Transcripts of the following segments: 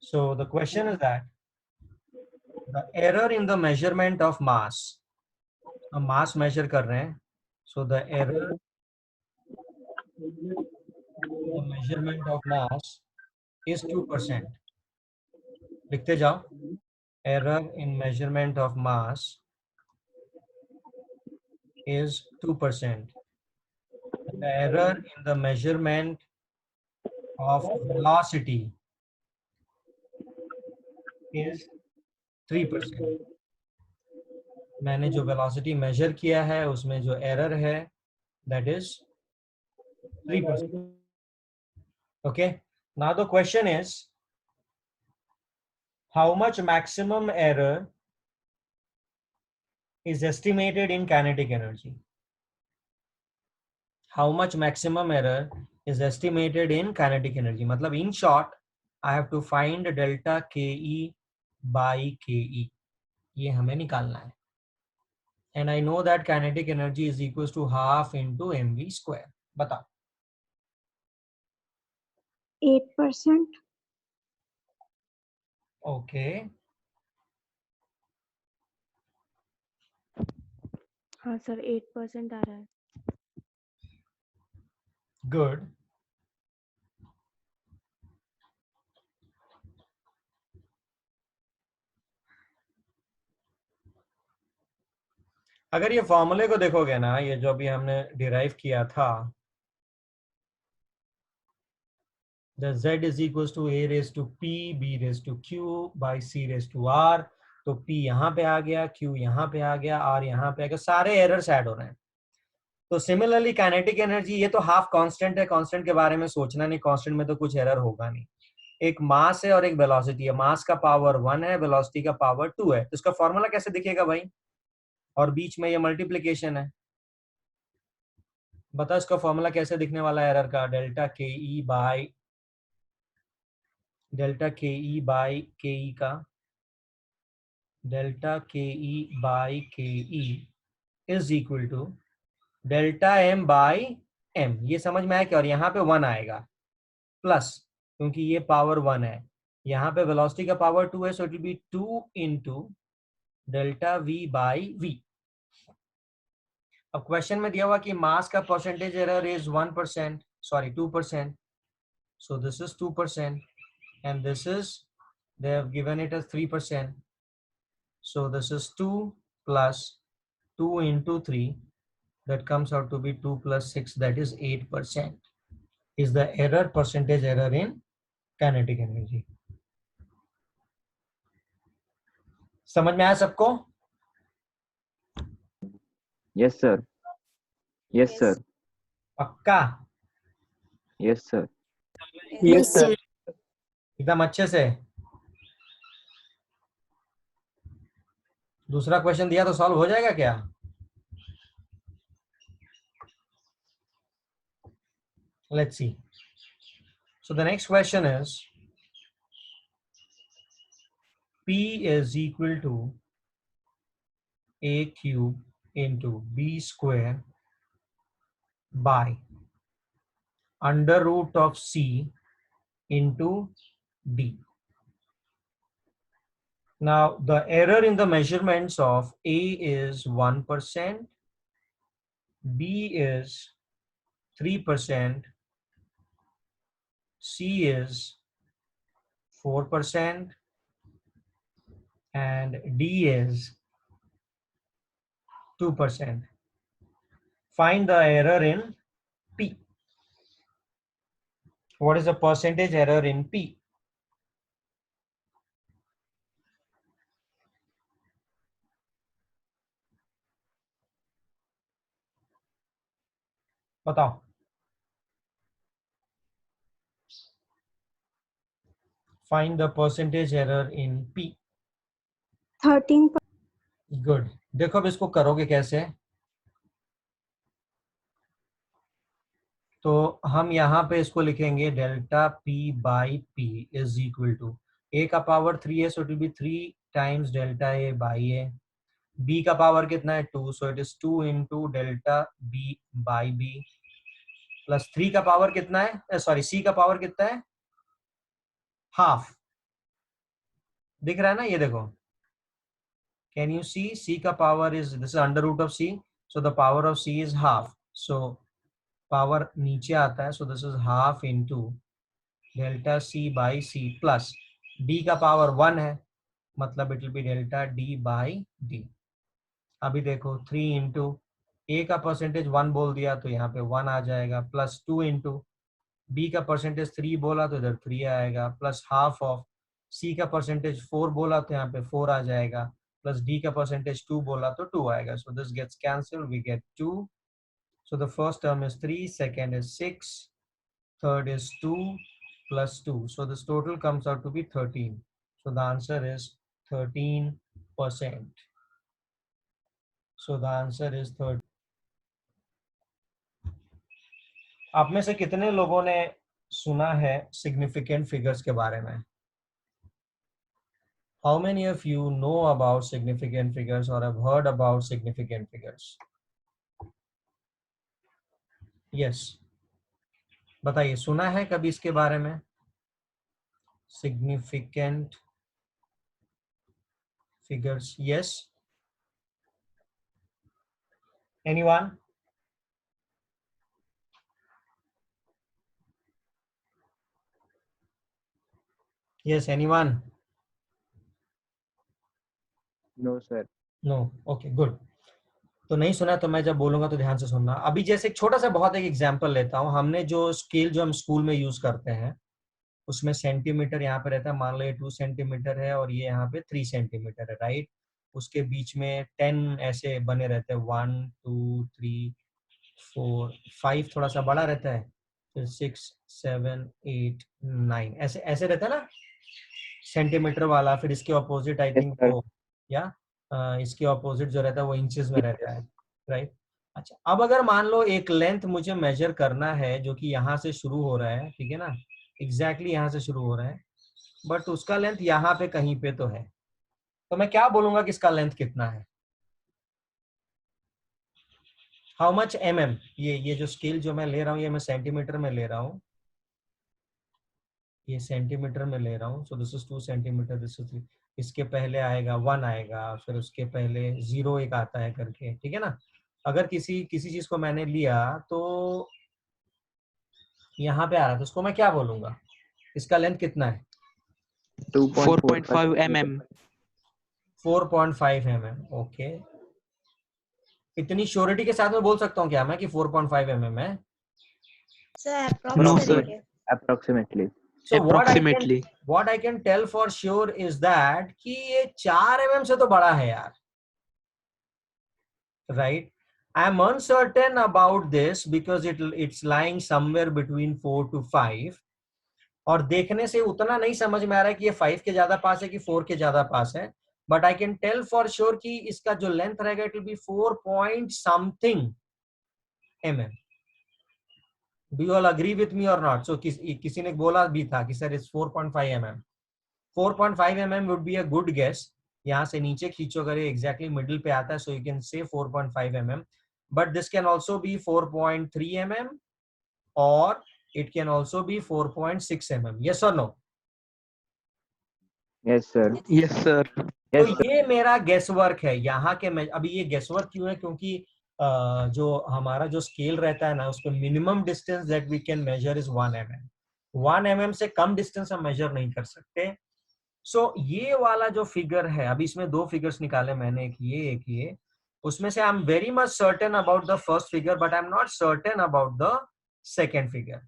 So the question is that the error in the measurement of mass, हम mass measure कर रहे हैं, so the error in the measurement of mass is 2%. लिखते जाओ, error in measurement of mass is 2%. The error in the measurement of velocity is 3%. मैंने जो velocity measure किया है उसमें जो error है that is 3%. Okay, now the question is how much maximum error is estimated in kinetic energy? How much maximum error is estimated in kinetic energy? मतलब in short, I have to find delta KE by KE. ये हमें निकालना है. And I know that kinetic energy is equals to half into mv square. बताओ. 8%. Okay. हाँ sir 8% आ रहा है. Good. अगर ये फॉर्मूले को देखोगे ना, ये जो अभी हमने डिराइव किया था, the z is equals to a raised to p, b raised to q by c raised to r. तो p यहाँ पे आ गया, q यहाँ पे आ गया, r यहाँ पे आ गया, सारे एरर्स ऐड हो रहे हैं. तो सिमिलरली काइनेटिक एनर्जी, ये तो हाफ कांस्टेंट है, कांस्टेंट के बारे में सोचना नहीं, कांस्टेंट में तो कुछ एरर होगा नहीं. एक मास है और एक वेलोसिटी है, मास का पावर 1 है, वेलोसिटी का पावर 2 है. तो इसका फॉर्मूला कैसे दिखेगा भाई? और बीच में ये मल्टीप्लीकेशन है. बता इसका फॉर्मूला कैसे दिखने वाला है एरर का? डेल्टा के ई बाई के ई का डेल्टा के E by K E is equal to delta m by m. ये समझ में आया क्या? और यहाँ पे 1 आएगा प्लस, क्योंकि ये पावर 1 है, यहाँ पे वेलोसिटी का पावर 2 है, so it will be 2 into delta v by v. अब क्वेश्चन में दिया हुआ कि मास का percentage error is 1%, sorry 2%. So this is 2% and this is, they have given it as 3%. So this is 2 plus 2 into 3, that comes out to be 2 plus 6, that is 8% is the error, percentage error in kinetic energy. समझ में आया सबको? Yes sir. Yes sir. पक्का? Yes sir. Yes, sir. एकदम अच्छे से. दूसरा question दिया तो सॉल्व हो जाएगा क्या? Let's see. So the next question is P is equal to a cube into b square by under root of c into d. Now the error in the measurements of a is 1%, b is 3%, c is 4%, and d is 2%. Find the error in P. What is the percentage error in P? बताओ. Find the percentage error in P. 13%. Good. देखो अब इसको करोगे कैसे? तो हम यहाँ पे इसको लिखेंगे delta P by P is equal to A का पावर 3 है, so it will be 3 times delta A by A. B का पावर कितना है? 2, so it is 2 into delta B by B plus 3 का पावर कितना है? सॉरी, C का power कितना है? हाफ. दिख रहा है ना, ये देखो, कैन यू सी, c का power is, this is under root of c, so the power of c is half, so power नीचे आता है, so this is half into delta c by c plus d का power 1 है, मतलब it will be delta d by d। अभी देखो 3 into a का percentage 1 बोल दिया तो यहाँ पे 1 आ जाएगा, प्लस 2 इंटू b का परसेंटेज 3 बोला तो इधर 3 आएगा, प्लस हाफ ऑफ c का परसेंटेज 4 बोला तो यहाँ पे 4 आ जाएगा, प्लस d का परसेंटेज 2 बोला तो 2 आएगा, so this gets cancel, we get 2, so the first term is 3, second is 6, third is 2 plus 2, so this total comes out to be 13, so the answer is 13%, so the answer is 13। आप में से कितने लोगों ने सुना है significant figures के बारे में? How many of you know about significant figures or have heard about significant figures? Yes, बताइए, सुना है कभी इसके बारे में? Significant figures, yes? Anyone? Yes, anyone? No, sir. No, okay good. तो नहीं सुना तो मैं जब बोलूंगा तो ध्यान से सुनना। अभी जैसे एक छोटा सा बहुत एक एग्जांपल लेता हूँ, हमने जो स्केल जो हम स्कूल में यूज करते हैं उसमें सेंटीमीटर यहाँ पे रहता है, मान लो ये 2 सेंटीमीटर है और ये यहाँ पे 3 सेंटीमीटर है, राइट। उसके बीच में 10 ऐसे बने रहते हैं, 1 2 3 4 5 थोड़ा सा बड़ा रहता है, फिर 6 7 8 9 ऐसे ऐसे रहता है ना सेंटीमीटर वाला। फिर इसके ऑपोजिट आई Yes, थिंक sir. वो या इसके ऑपोजिट जो रहता है वो इंचेस में रहता है, राइट। अच्छा, अब अगर मान लो एक लेंथ मुझे मेजर करना है जो कि यहाँ से शुरू हो रहा है, ठीक है ना, एग्जैक्टली यहाँ से शुरू हो रहा है, बट उसका लेंथ यहाँ पे कहीं पे तो है, तो मैं क्या बोलूंगा कि इसका लेंथ कितना है? हाउ मच mm, ये जो स्केल जो मैं ले रहा हूँ ये मैं सेंटीमीटर में ले रहा हूँ, ये सेंटीमीटर में ले रहा हूँ, सो this is 2 centimetre, this is 3, इसके पहले आएगा 1 आएगा, फिर उसके पहले 0 एक आता है करके, ठीक है ना। अगर किसी चीज को मैंने लिया तो यहाँ पे आ रहा है, तो उसको मैं क्या बोलूंगा, इसका लेंथ कितना है? 4.5 mm। 4.5 mm, okay. इतनी श्योरिटी के साथ में बोल सकता हूँ क्या मैं कि 4.5 mm है? No, sir. Approximately. So Approximately. what I can tell for sure is that कि ये 4 mm से तो बड़ा है यार, right? I am uncertain about this because it's lying somewhere between 4 to 5, और देखने से उतना नहीं समझ में आ रहा है कि ये 5 के ज्यादा पास है कि 4 के ज्यादा पास है, but I can tell for sure कि इसका जो लेंथ रहेगा it will be 4 point something mm. Do you all agree with me or not? So किसी ने बोला भी था कि sir it's 4.5 mm. 4.5 mm would be a good guess. यहाँ से नीचे खींचो अगर ये exactly middle पे आता है, so you can say 4.5 mm. But this can also be 4.3 mm or it can also be 4.6 mm. Yes or no? Yes, sir. Yes, sir. तो Yes, sir. ये मेरा गेस वर्क है यहाँ के। अभी ये गेस वर्क क्यों है? क्योंकि जो हमारा जो स्केल रहता है ना उसको minimum distance that we can measure is 1 mm। 1 mm से कम डिस्टेंस हम मेजर नहीं कर सकते। सो ये वाला जो फिगर है, अभी इसमें 2 फिगर्स निकाले मैंने, एक ये, उसमें से I am very much certain about the first figure but I am not certain about the second figure.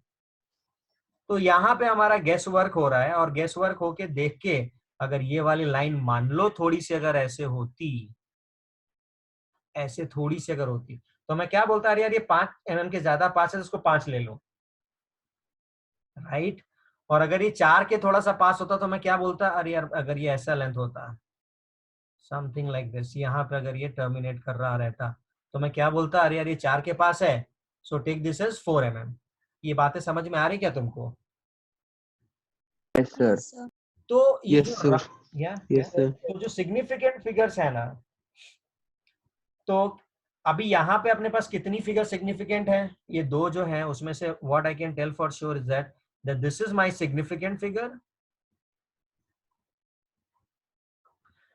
तो यहाँ पे हमारा गेस वर्क हो रहा है, और गेस वर्क होके देख के अगर ये वाली लाइन मान लो थोड़ी सी अगर ऐसे होती, ऐसे थोड़ी सी अगर होती, तो मैं क्या बोलता यार ये 5 mm के ज्यादा पास है तो उसको 5 ले लो, राइट। और अगर ये 4 के थोड़ा सा पास होता तो मैं क्या बोलता, अरे यार अगर ये ऐसा लेंथ होता समथिंग लाइक दिस, यहाँ पे अगर ये टर्मिनेट कर रहा रहता तो मैं क्या बोलता, अरे यार ये 4 के पास है, so take this is 4 mm। ये बातें समझ में आ रही क्या तुमको? Yes, sir. तो ये Yes, sir. Yes, sir. तो जो सिग्निफिकेंट फिगर्स है ना, तो अभी यहाँ पे अपने पास कितनी फिगर सिग्निफिकेंट है? ये 2 जो हैं उसमें से what I can tell for sure is that this is my significant figure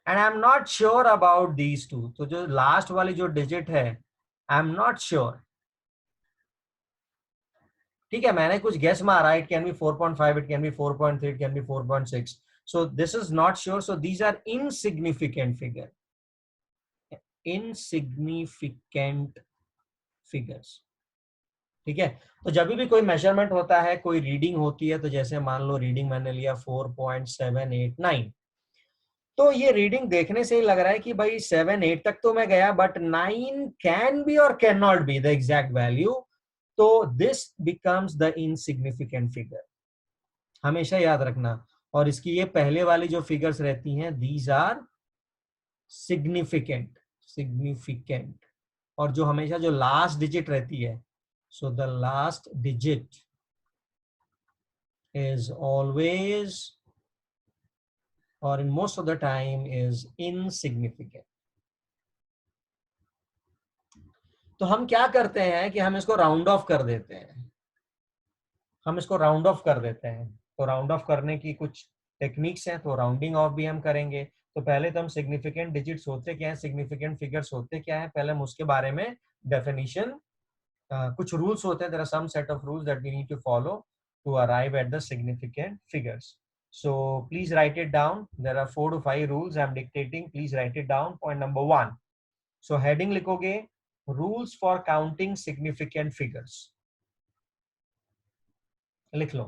and I am not sure about these two, तो जो लास्ट वाली जो डिजिट है आई एम नॉट श्योर, ठीक है, मैंने कुछ गेस मारा, it can be 4.5, it can be 4.3, it can be 4.6, so this is not sure, so these are insignificant figure, insignificant figures, ठीक है। तो जब भी कोई मेजरमेंट होता है, कोई रीडिंग होती है, तो जैसे मान लो रीडिंग मैंने लिया 4.789, तो ये रीडिंग देखने से ही लग रहा है कि भाई 7-8 तक तो मैं गया, but 9 can be or can not be the exact value, तो this becomes the insignificant figure, हमेशा याद रखना। और इसकी ये पहले वाली जो फिगर्स रहती हैं, दीज आर सिग्निफिकेंट, सिग्निफिकेंट, और जो हमेशा जो लास्ट डिजिट रहती है, so the last digit is always or in most of the time is insignificant। तो हम क्या करते हैं कि हम इसको राउंड ऑफ कर देते हैं, हम इसको राउंड ऑफ कर देते हैं। तो राउंड ऑफ करने की कुछ टेक्निक्स हैं, तो राउंडिंग ऑफ भी हम करेंगे। तो पहले तो हम सिग्निफिकेंट डिजिट्स होते क्या है, सिग्निफिकेंट फिगर्स होते क्या है, पहले हम उसके बारे में डेफिनेशन, कुछ रूल्स होते हैं, there are some set of rules that we need to follow to arrive at the significant figures. So please write it down. There are 4 to 5 rules I'm dictating. Please write it down. Point number 1. So heading लिखोगे rules for counting significant figures. लिख लो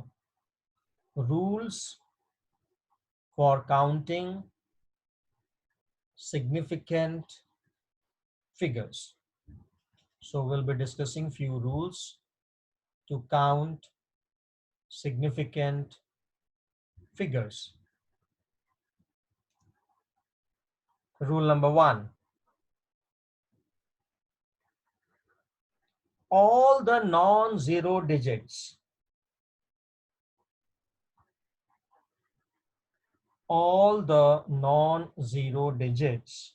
rules for counting significant figures. So we'll be discussing few rules to count significant figures. Rule number 1. All the non-zero digits, all the non-zero digits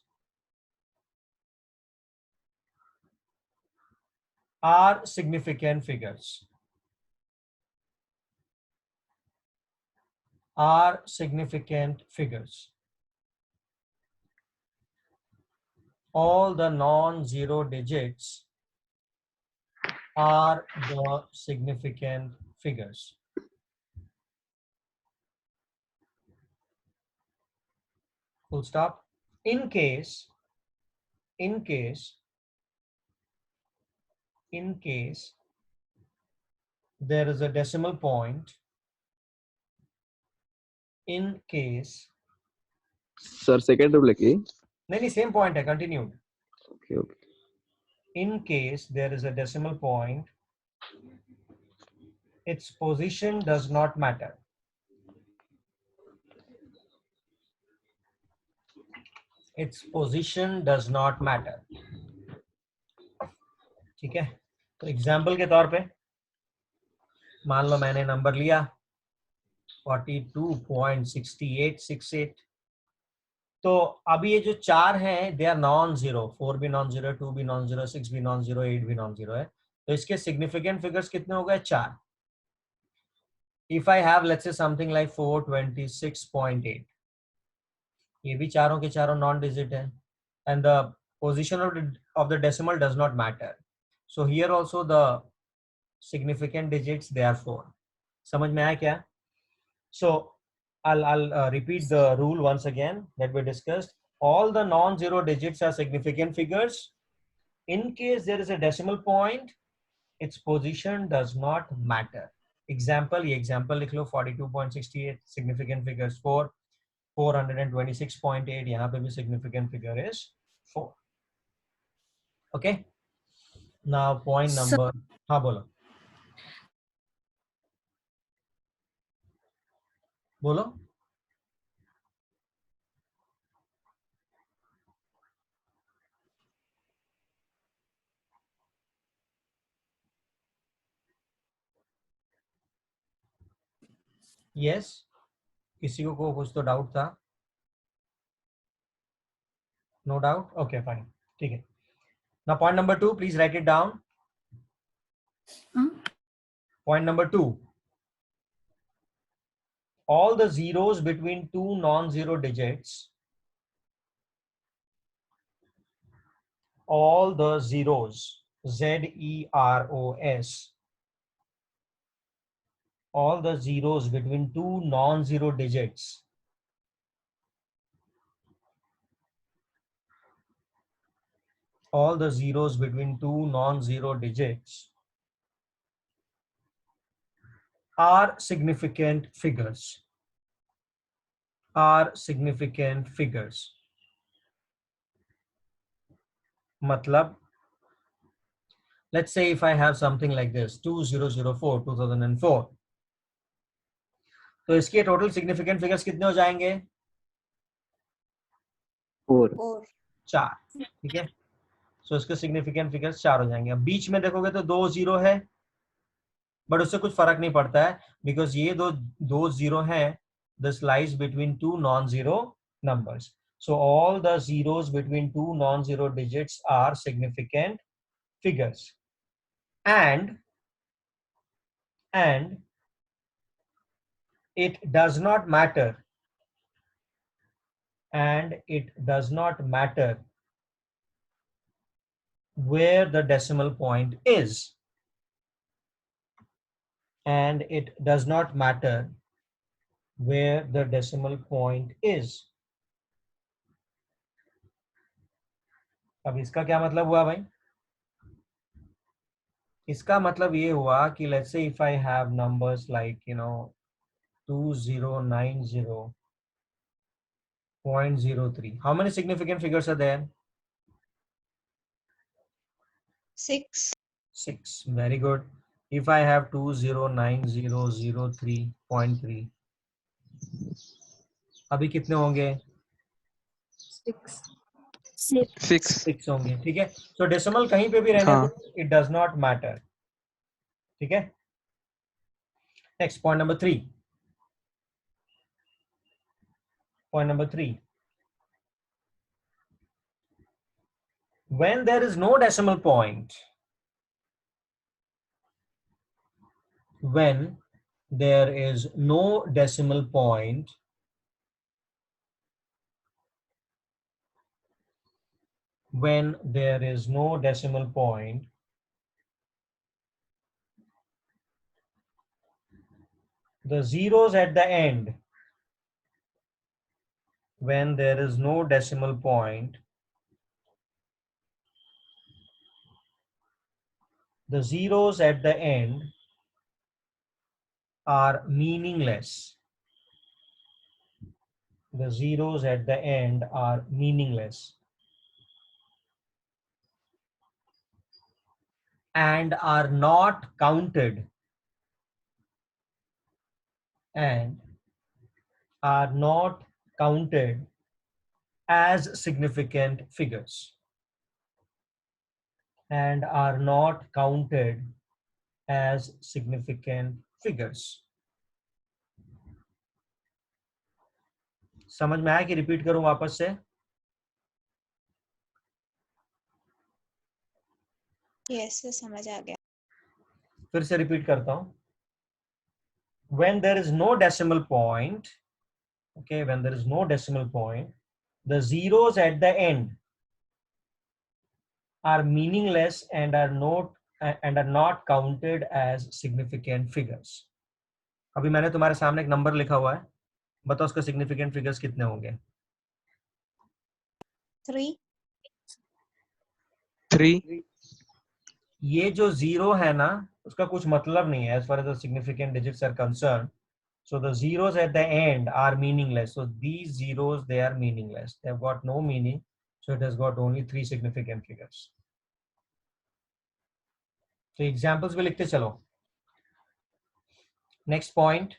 are significant figures, are significant figures. All the non-zero digits are the significant figures. Full stop. In case there is a decimal point, in case, sir second rule है कि नहीं same point है, continued. Okay okay In case there is a decimal point, its position does not matter. Its position does not matter. ठीक है, तो example के तौर पे मान लो मैंने नंबर लिया 42.6868, तो अभी ये जो चार हैं दे आर नॉन जीरो, 4 भी नॉन जीरो, 2 भी नॉन जीरो, 6 भी नॉन जीरो, 8 भी नॉन जीरो है, तो इसके सिग्निफिकेंट फिगर्स कितने हो गए, 4। If I have let's say something like 426.8, ये भी चारों के चारों नॉन डिजिट है, and the position of the decimal does not matter, so here also the significant digits they are 4। समझ में आया क्या? सो I'll repeat the rule once again that we discussed. All the non-zero digits are significant figures. In case there is a decimal point, its position does not matter. Example, ये example लिख लो 42.68 significant figures 4, 426.8 यहाँ पे भी significant figure is 4. Okay. Now point number, हाँ बोलो बोलो। Yes, किसी को कुछ तो डाउट था? No doubt? Okay, fine. ठीक है। Now point number 2, please write it down. Point number 2. All the zeros between two non-zero digits all the zeros, zeros, all the zeros between two non-zero digits all the zeros between two non-zero digits are significant figures, are significant figures. Matlab, let's say if I have something like this 2004 2004, तो इसके total significant figures कितने हो जाएंगे? 4. 4. 4. ठीक है, सो इसके significant figures 4 हो जाएंगे. अब बीच में देखोगे तो 2 जीरो है, बट उससे कुछ फर्क नहीं पड़ता है बिकॉज ये दो जीरो हैं. This lies between two non zero numbers. So all the zeros between two non-zero digits are significant figures, and it does not matter, and it does not matter where the decimal point is, and it does not matter where the decimal point is. अब इसका क्या मतलब हुआ भाई? इसका मतलब ये हुआ कि let's say if I have numbers like 2090.03, how many significant figures are there? 6. 6. Very good. If I have 209003.3, अभी कितने होंगे? 6. 6 होंगे. ठीक है, so decimal कहीं पे भी रहने दो, it does not matter. ठीक है. Next, point number 3. Point number 3. When there is no decimal point, when there is no decimal point, when there is no decimal point, the zeros at the end, when there is no decimal point, the zeros at the end are meaningless. The zeros at the end are meaningless and are not counted, and are not counted as significant figures, and are not counted as significant figures. समझ में आया कि repeat करूं वापस से? Yes, sir, समझ आ गया. फिर से रिपीट करता हूं. When there is no decimal point, okay, when there is no decimal point, the zeros at the end are meaningless and are not counted as significant figures. अभी मैंने तुम्हारे सामने एक नंबर लिखा हुआ है, बताओ उसका सिग्निफिकेंट फिगर्स कितने होंगे? 3. 3. ये जो जीरो है ना, उसका कुछ मतलब नहीं है as far as the significant digits are concerned. So the zeros at the end are meaningless. So these zeros, they are meaningless. They have got no meaning. So it has got only 3 significant figures. So examples भी लिखते चलो. Next point.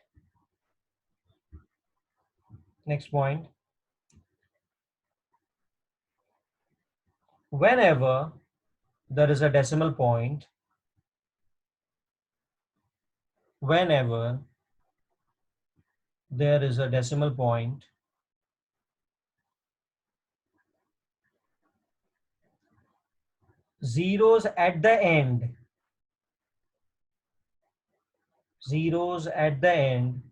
Next point. Whenever there is a decimal point, whenever there is a decimal point, zeros at the end, zeros at the end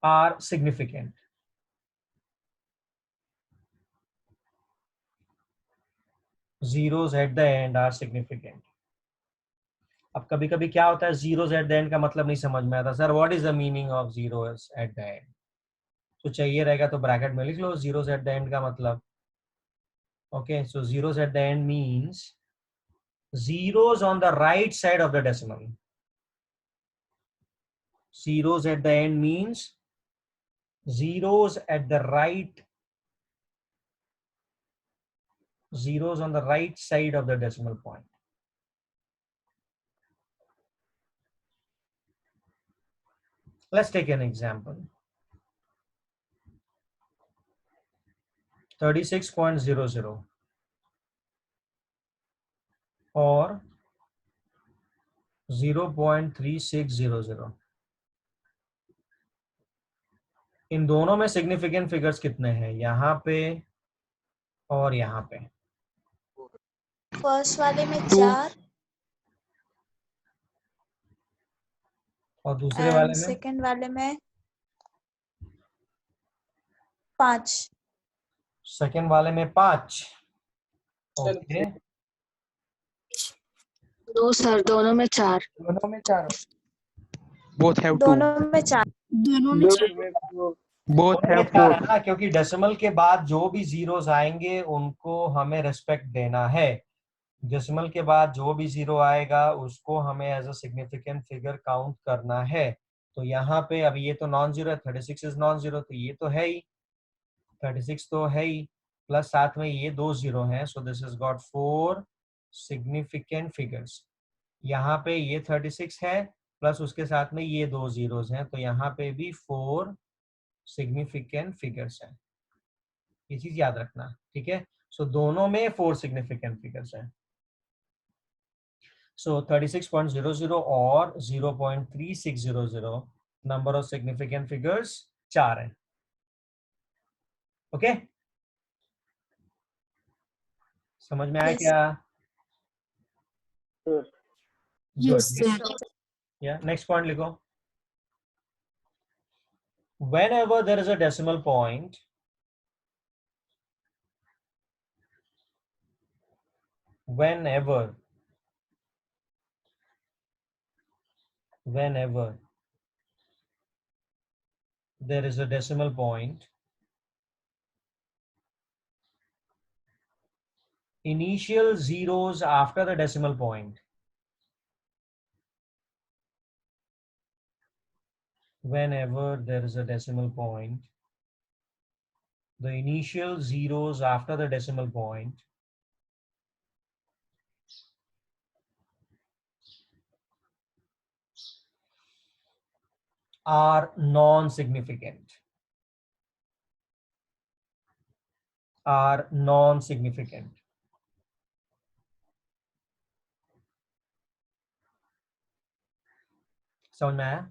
are significant. zeros at the end are significant. अब कभी कभी क्या होता है, zeros at the end का मतलब नहीं समझ में आता, sir what is the meaning of zeros at the end? तो चाहिए रहेगा तो ब्रैकेट में लिख लो zeros at the end का मतलब. Okay, so zeros at the end means zeros on the right side of the decimal. Zeros at the end means zeros at the right, zeros on the right side of the decimal point. Let's take an example. 36.00 और 0.3600. इन दोनों में significant figures कितने हैं, यहाँ पे और यहाँ पे? फर्स्ट वाले में 4 और दूसरे एंड वाले में? सेकंड वाले में 5. सेकंड वाले में 5. ओके, नो सर, दोनों में 4. दोनों में 4. Both have two. दोनों में 4. दोनों में 4. Both दोनों में have 4 four. है ना, क्योंकि डेसिमल के बाद जो भी जीरोस आएंगे उनको हमें रिस्पेक्ट देना है. डेसिमल के बाद जो भी जीरो आएगा उसको हमें as a significant figure count करना है. तो यहाँ पे अभी ये तो नॉन जीरो है, 36 इज नॉन जीरो, तो ये तो है ही, 36 तो है ही, प्लस साथ में ये 2 जीरो हैं. सो this is got 4 significant figures. यहाँ पे ये 36 है प्लस उसके साथ में ये 2 जीरोस हैं, तो यहाँ पे भी 4 सिग्निफिकेंट फिगर्स हैं. ये चीज याद रखना, ठीक है. सो दोनों में 4 सिग्निफिकेंट फिगर्स हैं. सो 36.00 और 0.3600 नंबर ऑफ सिग्निफिकेंट फिगर्स 4 हैं. ओके, समझ में आया Yes. क्या? Yes, sir. या नेक्स्ट पॉइंट लिखो. Whenever there is a decimal point, whenever there is a decimal point, initial zeros after the decimal point, whenever there is a decimal point, the initial zeros after the decimal point are non-significant. Are non-significant. समझ में आया?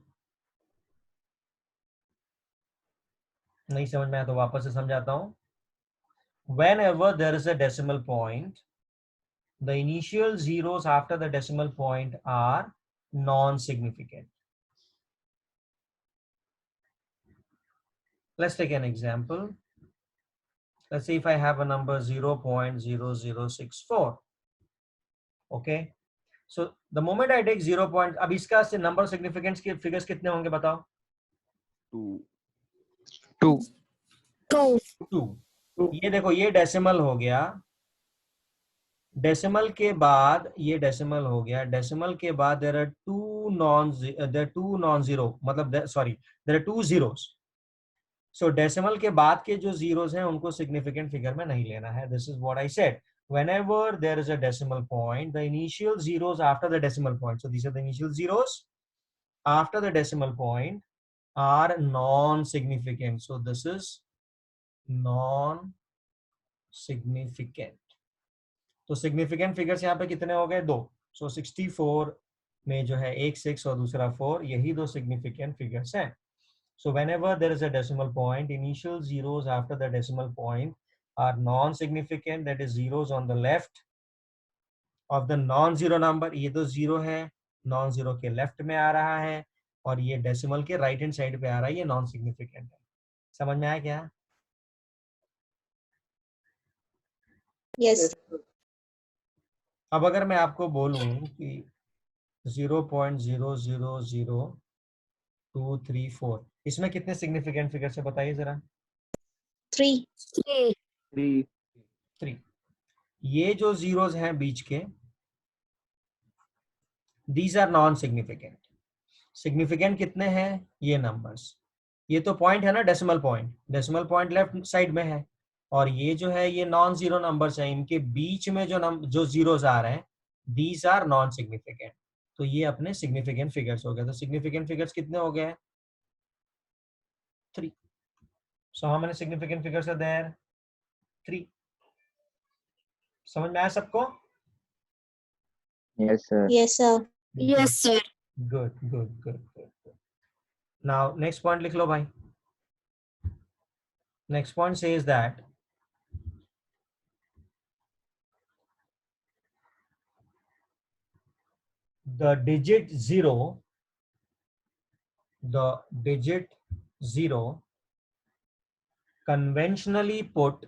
नहीं समझ में आया तो वापस से समझाता हूं. Whenever there is a decimal point, the initial zeros after the decimal point are non-significant. Let's take an example. Let's say if I have a number 0.0064. Okay. So the moment I take 0. अब इसका से number of significance के figures कितने होंगे बताओ? 2. 2. ये देखो ये डेसिमल हो गया, डेसिमल के बाद ये डेसिमल हो गया, डेसिमल के बाद there are two non-zero, मतलब sorry, there are 2 zeros. So decimal के बाद के जो zeros हैं उनको significant figure में नहीं लेना है. This is what I said. Whenever there is a decimal point, the initial zeros after the decimal point, so these are the initial zeros after the decimal point, are non-significant. So this is non-significant. तो significant figures यहाँ पे कितने हो गए? 2. सो 64 में जो है एक 6 और दूसरा 4, यही 2 सिग्निफिकेंट फिगर्स हैं. सो whenever there is a decimal point, initial zeros after the decimal point are non-significant, that is zeros on the left of the non-zero number. ये तो 0 है, non-zero के लेफ्ट में आ रहा है, और ये डेसिमल के राइट हैंड साइड पे आ रहा है, ये नॉन सिग्निफिकेंट है. समझ में आया क्या? Yes. अब अगर मैं आपको बोलूं कि 0.0000234, इसमें कितने सिग्निफिकेंट फिगर से बताइए जरा। 3. 3. 3। ये जो जीरोस हैं बीच के, these are non significant. Significant कितने हैं? ये नंबर्स। ये तो पॉइंट है ना, decimal point. Decimal point left side में है, और ये जो है ये नॉन जीरो नंबर्स हैं। इनके बीच में जो जीरोस आ रहे हैं, दीज आर नॉन सिग्निफिकेंट। तो ये अपने सिग्निफिकेंट फिगर्स हो गए। तो सिग्निफिकेंट फिगर्स कितने हो गए? 3। So how many significant figures are there? 3। समझ में आया सबको? Yes, sir. Yes, sir. Yes, sir. Good good good good. Now next point लिख लो भाई। Next point says that the digit 0 conventionally put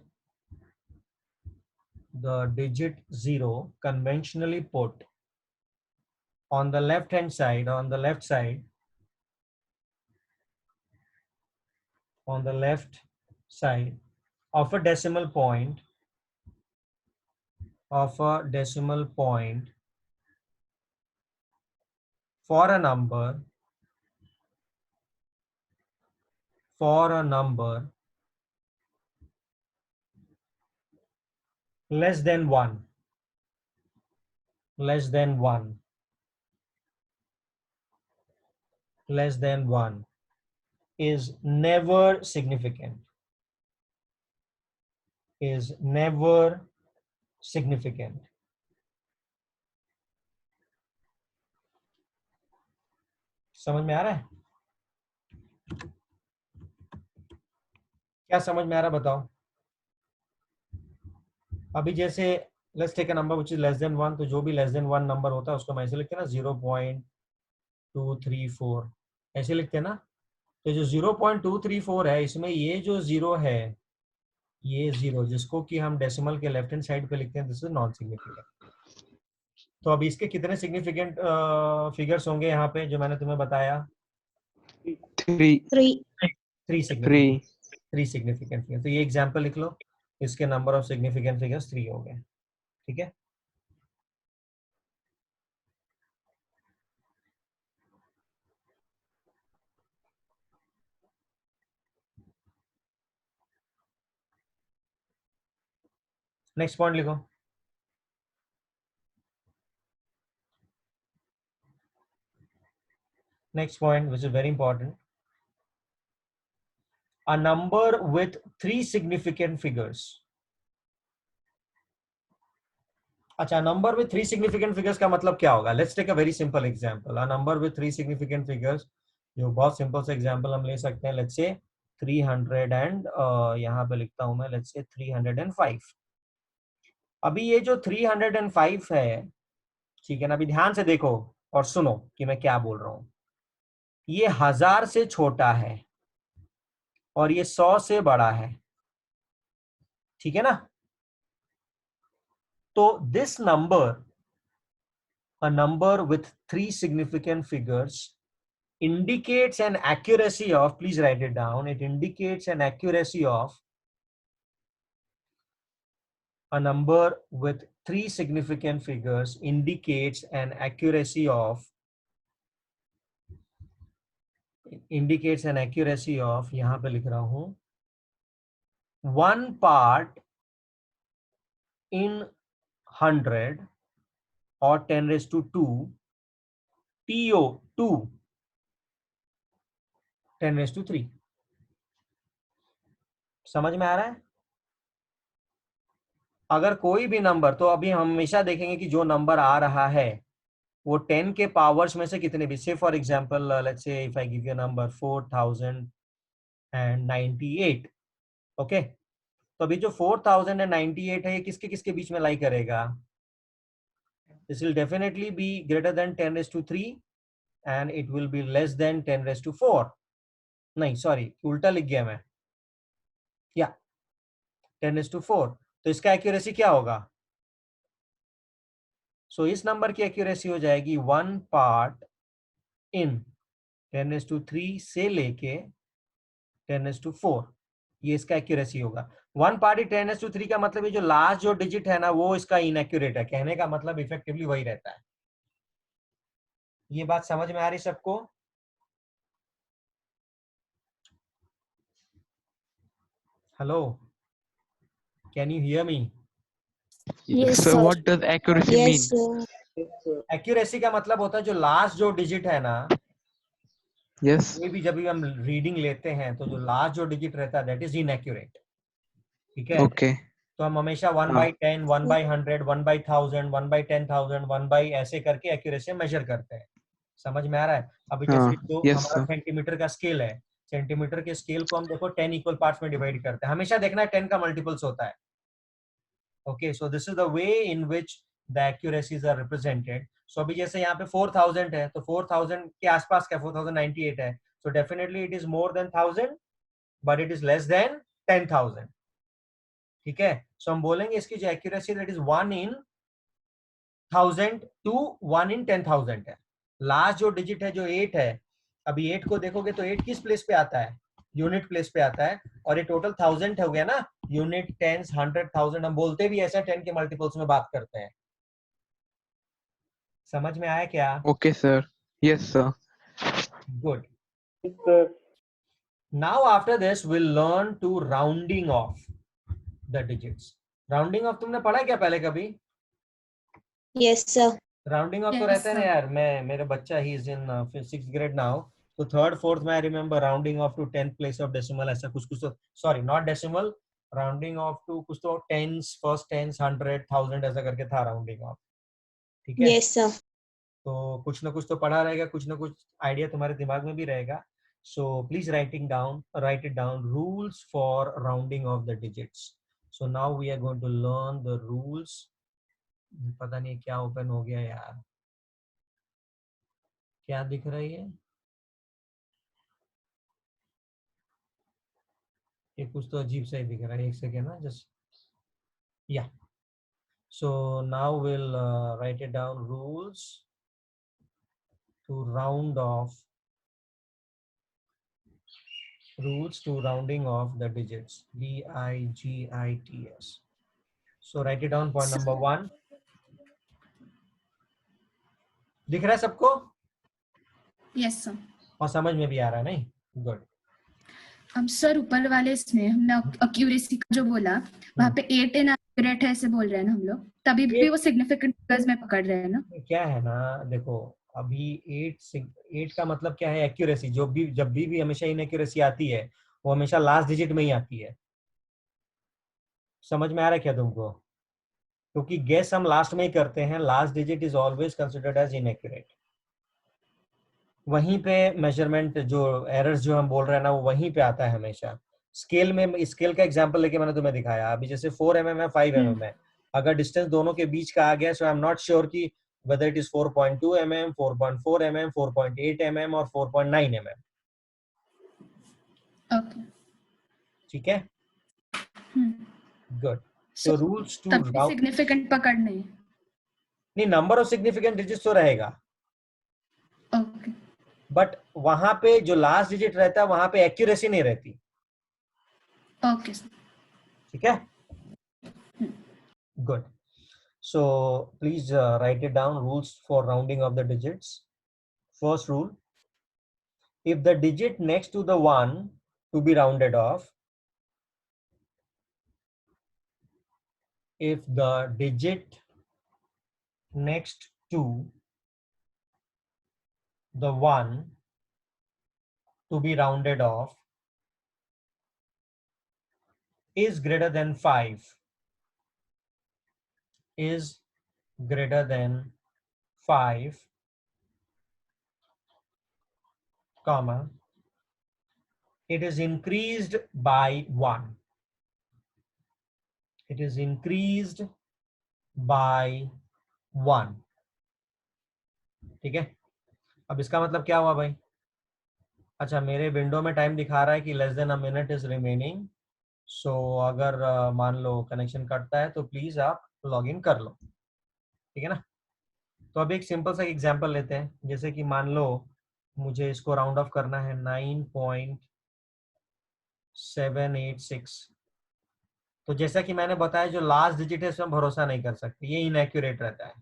on the left hand side, on the left side of a decimal point, for a number less than 1, is never significant. समझ में आ रहा है? क्या समझ में आ रहा है बताओ। अभी जैसे let's take a number which is less than 1, तो जो भी लेस देन 1 नंबर होता है उसको हम ऐसे लिखते हैं ना, 0.234 ऐसे लिखते हैं ना। तो जो 0.234 है, इसमें ये जो जीरो है, ये जीरो जिसको कि हम डेसिमल के लेफ्ट हैंड साइड पे लिखते हैं, दिस इज नॉन सिग्निफिकेंट। तो अभी इसके कितने सिग्निफिकेंट फिगर्स होंगे यहाँ पे जो मैंने तुम्हें बताया? 3. 3. 3 सिग्निफिकेंट फिगर। तो ये एग्जांपल लिख लो, इसके नंबर ऑफ सिग्निफिकेंट फिगर्स 3 हो गए। ठीक है, नेक्स्ट पॉइंट लिखो। Next point, which is very important, a number with 3 significant figures. अच्छा, नंबर विथ 3 सिग्निफिकेंट फिगर्स का मतलब क्या होगा? Let's take a very simple example. A number with 3 significant figures, जो बहुत सिंपल सा एग्जांपल हम ले सकते हैं। लेट्स से 300 एंड यहाँ पे लिखता हूं मैं, लेट्स से 305। अभी ये जो 305 है, ठीक है ना, अभी ध्यान से देखो और सुनो कि मैं क्या बोल रहा हूं। ये 1000 से छोटा है और ये 100 से बड़ा है, ठीक है ना। तो this number, a number with 3 significant figures, indicates an accuracy of, please write it down, it indicates an accuracy of, a number with 3 significant figures indicates an accuracy of, यहाँ पे लिख रहा हूं, 1 part in 100 or 10 raised to 2 TO 2 10 raised to 3। समझ में आ रहा है? अगर कोई भी नंबर, तो अभी हम हमेशा देखेंगे कि जो नंबर आ रहा है वो 10 के पावर्स में से कितने भी, से for example let's say if I give you number 4098, okay. तो अभी जो 4098 है, ये किसके किसके बीच में लाई करेगा? This will definitely be greater than 10 raised to 3 and it will be less than 10 raised to 4। नहीं सॉरी, उल्टा लिख गया मैं, या 10 raised to 4। तो इसका एक्यूरेसी क्या होगा? सो इस नंबर की एक्यूरेसी हो जाएगी 1 पार्ट इन 10⁻³ से लेके 10⁻⁴। ये इसका एक्यूरेसी होगा। 1 पार्ट इन 10⁻³ का मतलब है जो लास्ट जो डिजिट है ना वो इसका इनएक्यूरेट है। कहने का मतलब इफेक्टिवली वही रहता है। ये बात समझ में आ रही सबको? Hello, can you hear me? Yes, Sir, sir. what does accuracy mean? Yes, sir. Accuracy का मतलब होता है जो लास्ट जो डिजिट है ना, Yes. कोई भी जब भी हम रीडिंग लेते हैं तो जो लास्ट जो डिजिट रहता है दैट इज इनएक्यूरेट। ठीक है, Okay. तो हम हमेशा 1 हाँ. by 10, 1 by 100, 1 by 1000, 1 by 10,000, 1 by ऐसे करके एक्यूरेसी मेजर करते हैं। समझ में आ रहा है? अभी जैसे हाँ. जो Yes, हमारा sir. सेंटीमीटर का स्केल है, सेंटीमीटर के स्केल को हम देखो 10 इक्वल पार्ट्स में डिवाइड करते हैं। हमेशा देखना है 10 का मल्टीपल्स होता है। Okay, so this is the way in which the accuracies are represented. सो अभी जैसे यहाँ पे 4000 है तो 4000 के आसपास क्या 4098 है, so definitely it is more than 1000 but it is less than 10,000। ठीक है, सो हम बोलेंगे इसकी जो accuracy that is 1 in 1000 to 1 in 10,000 है। लास्ट जो डिजिट है जो 8 है, अभी 8 को देखोगे तो 8 किस प्लेस पे आता है? यूनिट प्लेस पे आता है। और ये टोटल 1000 हो गया ना, यूनिट, टेंस, 100, 1000 हम बोलते भी ऐसा 10 के मल्टीपल्स में बात करते हैं। समझ में आया क्या? Okay, sir. Yes, sir. Good. Now after this we'll learn to rounding off the digits. Rounding off तुमने पढ़ा क्या पहले कभी? Yes, sir. राउंडिंग ऑफ तो Yes, रहता है ना sir. यार। मेरा बच्चा ही is in 6th grade now, तो 3rd 4th में I remember rounding off to 10th place of decimal, ऐसा कुछ कुछ तो, sorry not decimal, rounding off to कुछ तो टेंस, फर्स्ट टेंस, 100, 1000 ऐसा करके था राउंडिंग ऑफ। ठीक है, Yes, sir. तो कुछ ना कुछ तो पढ़ा रहेगा, कुछ ना कुछ आइडिया तुम्हारे दिमाग में भी रहेगा। So please write it down rules for rounding off the digits. So now we are going to learn the rules. पता नहीं क्या ओपन हो गया यार, क्या दिख रहा है ये कुछ तो अजीब सा ही दिख रहा है। एक सेकेंड ना, just yeah. So now will write it down, rules to round off, rules to rounding off the digits, digits. So write it down, point number 1। दिख रहा है सबको Yes, sir. और समझ में भी आ रहा है? नहीं, गुड। अब सर ऊपर वाले इसमें हमने एक्यूरेसी का जो बोला वहाँ पे 8 इनएक्यूरेट है ऐसे बोल रहे हैं ना हम लोग, तभी भी वो सिग्निफिकेंट फिगर्स में पकड़ रहे हैं ना। क्या है ना, देखो अभी 8 का मतलब क्या है? एक्यूरेसी। जो भी जब भी हमेशा इनएक्यूरेसी आती है वो हमेशा लास्ट डिजिट में ही आती है। समझ में आ रहा है क्या तुमको? क्योंकि गेस हम लास्ट में ही करते हैं, last digit is always considered as inaccurate. वहीं पे मेजरमेंट जो एरर्स जो हम बोल रहे हैं ना वो वहीं पे आता है हमेशा। स्केल में, स्केल का एग्जांपल लेके मैंने तुम्हें दिखाया। अभी जैसे 4 mm है, 5 mm है, अगर डिस्टेंस दोनों के बीच का आ गया, सो आई एम नॉट श्योर कि whether it is 4.2 mm, 4.4 mm, 4.8 mm और 4.9 mm। ओके, ठीक है, गुड। सो रूल्स टू तभी सिग्निफिकेंट पकड़ने हैं। नहीं, नंबर ऑफ सिग्निफिकेंट डिजिट्स तो रहेगा, ओके, बट वहां पे जो लास्ट डिजिट रहता है वहां पे एक्यूरेसी नहीं रहती। Okay sir. ठीक है, good. So please write it down, rules for rounding of the digits. First rule, if the digit next to the 1 to be rounded off, if the digit next to the 1 to be rounded off is greater than 5, is greater than 5, comma, it is increased by 1. It is increased by 1। ठीक है, अब इसका मतलब क्या हुआ भाई? अच्छा, मेरे विंडो में टाइम दिखा रहा है कि less than a minute is remaining. So अगर मान लो कनेक्शन कटता है तो प्लीज आप लॉग इन कर लो। ठीक है ना, तो अब एक सिंपल सा एग्जांपल लेते हैं, जैसे कि मान लो मुझे इसको राउंड ऑफ करना है 9.786। तो जैसा कि मैंने बताया, जो लास्ट डिजिट है उसमें भरोसा नहीं कर सकते, ये इनएक्यूरेट रहता है।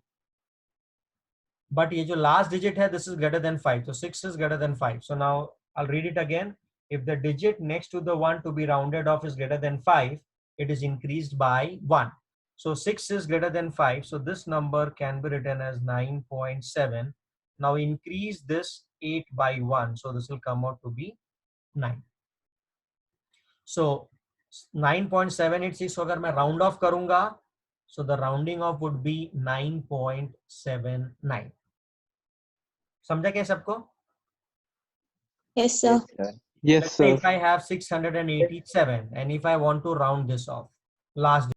बट ये जो लास्ट डिजिट है, दिस इज ग्रेटर देन 5, तो 6 is greater than 5। So now I will read it again. If the digit next to the 1 to be rounded off is greater than 5, it is increased by 1. So 6 is greater than 5. So this number can be written as 9.7. Now increase this 8 by 1. So this will come out to be 9. So 9.786 अगर मैं round off करूंगा, so the rounding off would be 9.79. समझा क्या सबको? Yes, sir. Yes, sir. Yes, Let's say sir. if I have 687 and if I want to round this off, last